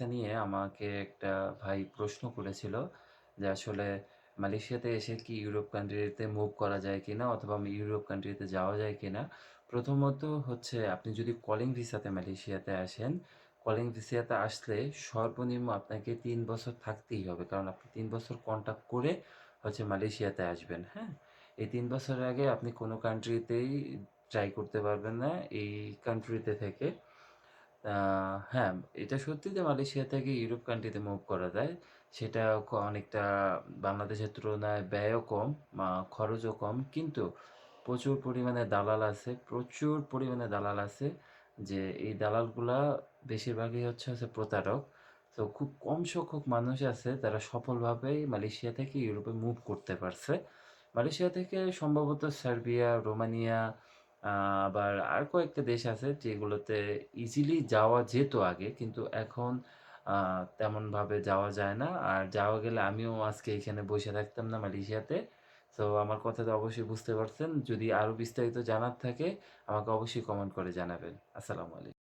Visa নিয়ে আমাকে একটা ভাই প্রশ্ন করেছিল যে আসলে মালয়েশিয়াতে এসে কি ইউরোপ কান্ট্রিতে মুভ করা যায় কিনা অথবা ইউরোপ কান্ট্রিতে যাওয়া যায় কিনা। প্রথমত হচ্ছে আপনি যদি কলিং ভিসাতে মালয়েশিয়াতে আসেন, কলিং ভিসাতে আসলে সর্বনিম্ন আপনাকে ৩ বছর থাকতেই হবে। কারণ আপনি ৩ বছর কন্ট্রাক্ট করে হচ্ছে মালয়েশিয়াতে আসবেন, হ্যাঁ? এই ৩ বছরের আগে আপনি কোনো কান্ট্রিতেই ট্রাই করতে পারবেন না এই কান্ট্রিতে থেকে। হ্যাঁ, এটা সত্যি যে মালয়েশিয়া থেকে ইউরোপ কান্ট্রিতে মুভ করা যায়। সেটা অনেকটা বাংলাদেশের তুলনায় ব্যয়ও কম, খরচও কম। কিন্তু প্রচুর পরিমাণে দালাল আছে, প্রচুর পরিমাণে দালাল আছে। যে এই দালালগুলা বেশিরভাগই হচ্ছে প্রতারক। তো খুব কম সংখ্যক মানুষ আছে যারা সফলভাবে মালয়েশিয়া থেকে ইউরোপে মুভ করতে পারছে। মালয়েশিয়া থেকে সম্ভবত সার্বিয়া, রোমানিয়া, আবার আর কয়েকটা দেশ আছে যেগুলোতে ইজিলি যাওয়া যেত আগে, কিন্তু এখন তেমনভাবে যাওয়া যায় না। আর যাওয়া গেলে আমিও আজকে এখানে বসে থাকতাম না মালয়েশিয়াতে। তো আমার কথা তো অবশ্যই বুঝতে পারছেন। যদি আরও বিস্তারিত জানার থাকে আমাকে অবশ্যই কমেন্ট করে জানাবেন। আসসালামু আলাইকুম।